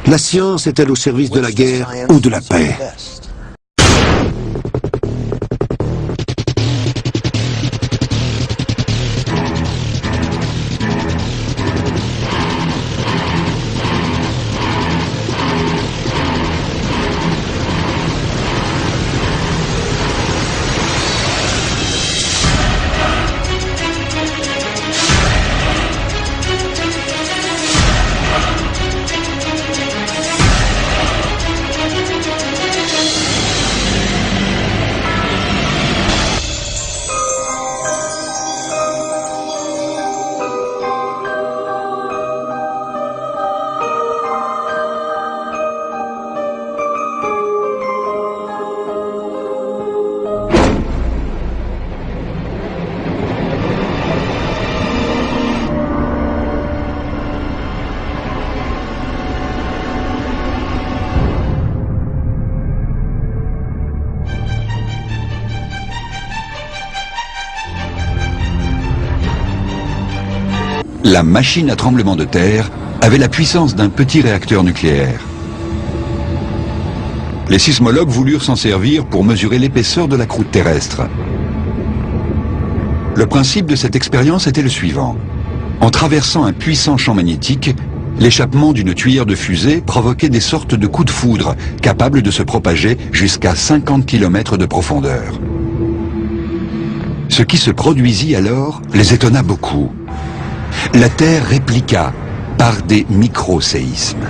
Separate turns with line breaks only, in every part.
La science est-elle au service de la guerre ou de la paix?
La machine à tremblement de terre avait la puissance d'un petit réacteur nucléaire. Les sismologues voulurent s'en servir pour mesurer l'épaisseur de la croûte terrestre. Le principe de cette expérience était le suivant. En traversant un puissant champ magnétique, l'échappement d'une tuyère de fusée provoquait des sortes de coups de foudre capables de se propager jusqu'à 50 km de profondeur. Ce qui se produisit alors les étonna beaucoup. La Terre répliqua par des micro-séismes.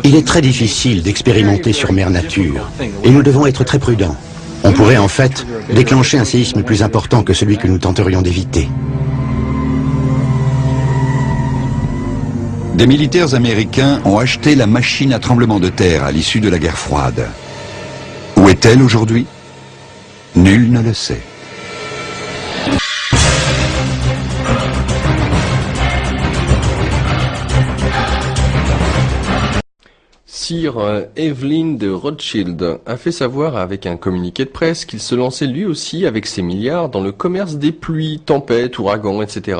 Il est très difficile d'expérimenter sur mère nature, et nous devons être très prudents. On pourrait en fait déclencher un séisme plus important que celui que nous tenterions d'éviter.
Des militaires américains ont acheté la machine à tremblement de terre à l'issue de la guerre froide. Où est-elle aujourd'hui? Nul ne le sait.
Sir Evelyn de Rothschild a fait savoir avec un communiqué de presse qu'il se lançait lui aussi avec ses milliards dans le commerce des pluies, tempêtes, ouragans, etc.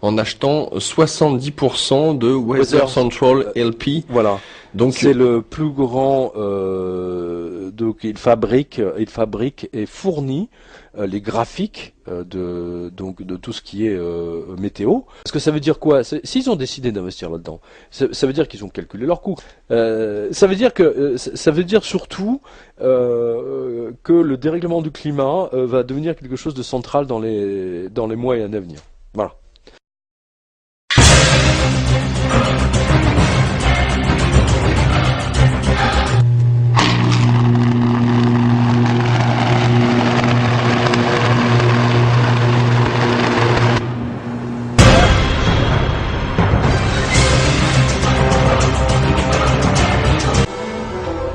en achetant 70% de Weather Central LP.
Voilà.
Donc
c'est le plus grand. Donc il fabrique et fournit les graphiques de tout ce qui est météo. Parce que ça veut dire quoi? S'ils ont décidé d'investir là-dedans, ça veut dire qu'ils ont calculé leurs coûts. Ça veut dire que ça veut dire surtout que le dérèglement du climat va devenir quelque chose de central dans les mois et années à venir. Voilà.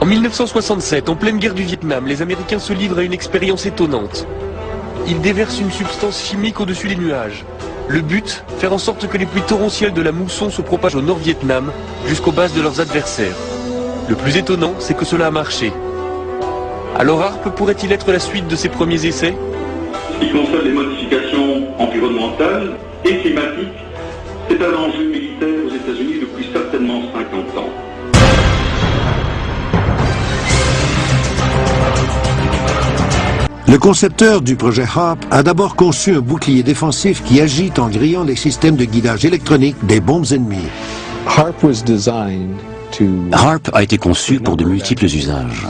En 1967, en pleine guerre du Vietnam, les Américains se livrent à une expérience étonnante. Ils déversent une substance chimique au-dessus des nuages. Le but, faire en sorte que les pluies torrentielles de la mousson se propagent au Nord-Vietnam, jusqu'aux bases de leurs adversaires. Le plus étonnant, c'est que cela a marché. Alors HAARP pourrait-il être la suite de ces premiers essais?
Ce qui concerne les modifications environnementales et climatiques, c'est un enjeu militaire aux États-Unis depuis certainement 50 ans.
Le concepteur du projet HAARP a d'abord conçu un bouclier défensif qui agit en grillant les systèmes de guidage électronique des bombes ennemies.
HAARP a été conçu pour de multiples usages.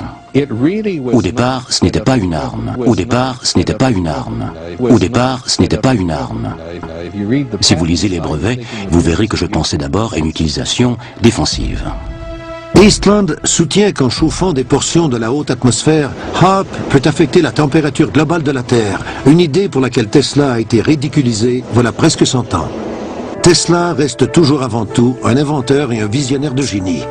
Au départ, ce n'était pas une arme. Au départ, ce n'était pas une arme. Au départ, ce n'était pas une arme. Si vous lisez les brevets, vous verrez que je pensais d'abord à une utilisation défensive.
Eastland soutient qu'en chauffant des portions de la haute atmosphère, HAARP peut affecter la température globale de la Terre, une idée pour laquelle Tesla a été ridiculisée voilà presque 100 ans. Tesla reste toujours avant tout un inventeur et un visionnaire de génie.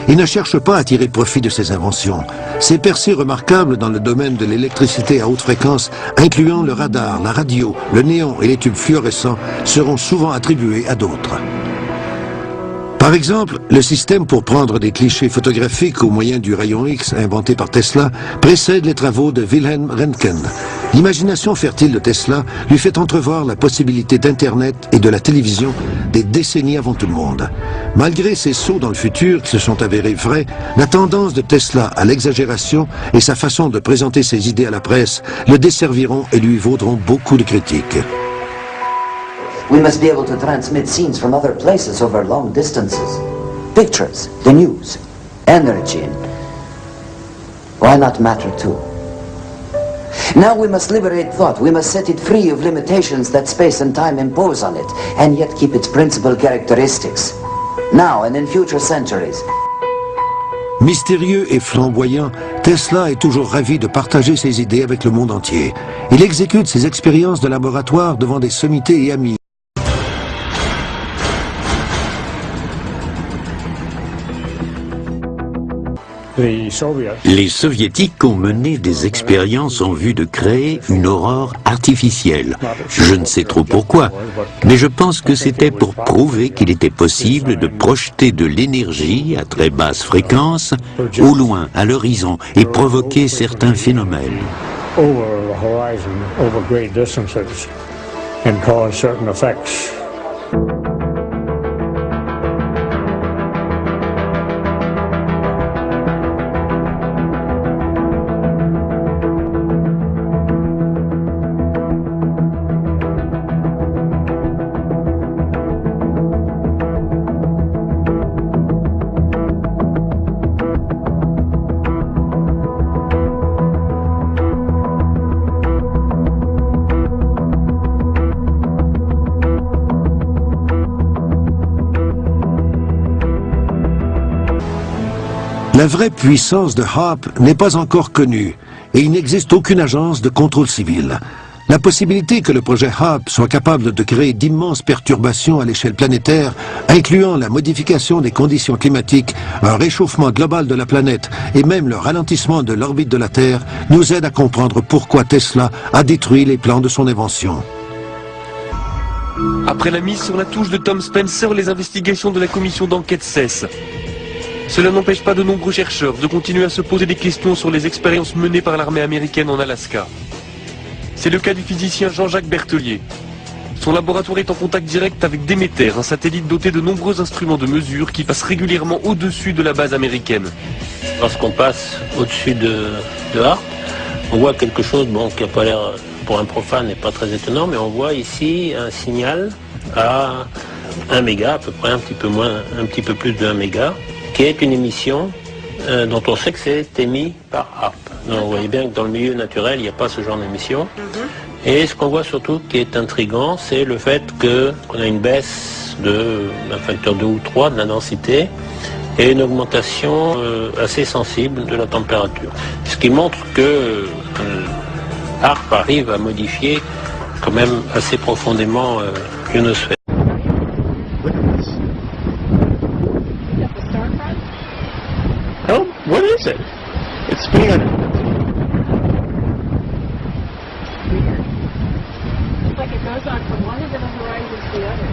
Il ne cherche pas à tirer profit de ses inventions. Ses percées remarquables dans le domaine de l'électricité à haute fréquence, incluant le radar, la radio, le néon et les tubes fluorescents, seront souvent attribuées à d'autres. Par exemple, le système pour prendre des clichés photographiques au moyen du rayon X inventé par Tesla précède les travaux de Wilhelm Röntgen. L'imagination fertile de Tesla lui fait entrevoir la possibilité d'Internet et de la télévision des décennies avant tout le monde. Malgré ces sauts dans le futur qui se sont avérés vrais, la tendance de Tesla à l'exagération et sa façon de présenter ses idées à la presse le desserviront et lui vaudront beaucoup de critiques.
We must be able to transmit scenes from other places over long distances. Pictures, the news, energy, and why not matter too? Now we must liberate thought. We must set it free of limitations that space and time impose on it, and yet keep its principal characteristics. Now and in future centuries.
Mystérieux et flamboyant, Tesla est toujours ravi de partager ses idées avec le monde entier. Il exécute ses expériences de laboratoire devant des sommités et amis.
Les Soviétiques ont mené des expériences en vue de créer une aurore artificielle. Je ne sais trop pourquoi, mais je pense que c'était pour prouver qu'il était possible de projeter de l'énergie à très basse fréquence au loin, à l'horizon, et provoquer certains phénomènes.
La vraie puissance de HAARP n'est pas encore connue et il n'existe aucune agence de contrôle civil. La possibilité que le projet HAARP soit capable de créer d'immenses perturbations à l'échelle planétaire, incluant la modification des conditions climatiques, un réchauffement global de la planète et même le ralentissement de l'orbite de la Terre, nous aide à comprendre pourquoi Tesla a détruit les plans de son invention.
Après la mise sur la touche de Tom Spencer, les investigations de la commission d'enquête cessent. Cela n'empêche pas de nombreux chercheurs de continuer à se poser des questions sur les expériences menées par l'armée américaine en Alaska. C'est le cas du physicien Jean-Jacques Berthelier. Son laboratoire est en contact direct avec Demeter, un satellite doté de nombreux instruments de mesure qui passe régulièrement au-dessus de la base américaine.
Lorsqu'on passe au-dessus de HAARP, on voit quelque chose qui n'a pas l'air, pour un profane, n'est pas très étonnant, mais on voit ici un signal à 1 méga, à peu près un petit peu plus de 1 méga, qui est une émission dont on sait que c'est émis par HAARP. Donc vous voyez bien que dans le milieu naturel, il n'y a pas ce genre d'émission. Et ce qu'on voit surtout qui est intriguant, c'est le fait qu'on a une baisse d'un facteur 2 ou 3 de la densité et une augmentation assez sensible de la température. Ce qui montre que HAARP arrive à modifier quand même assez profondément l'ionosphère. Oh, what is it? It's weird.
It's like it goes on from one end of the horizon to the other.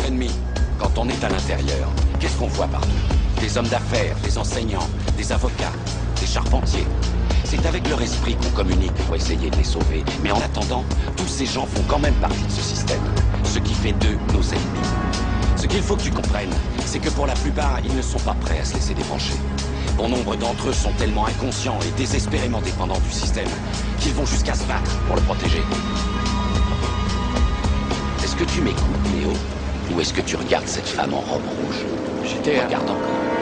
ennemis. Quand on est à l'intérieur, qu'est-ce qu'on voit partout? Des hommes d'affaires, des enseignants, des avocats, des charpentiers. C'est avec leur esprit qu'on communique pour essayer de les sauver. Mais en attendant, tous ces gens font quand même partie de ce système. Ce qui fait d'eux nos ennemis. Ce qu'il faut que tu comprennes, c'est que pour la plupart, ils ne sont pas prêts à se laisser débrancher. Bon nombre d'entre eux sont tellement inconscients et désespérément dépendants du système qu'ils vont jusqu'à se battre pour le protéger. Est-ce que tu m'écoutes, Néo? Ou est-ce que tu regardes cette femme en robe rouge? Je te regarde encore.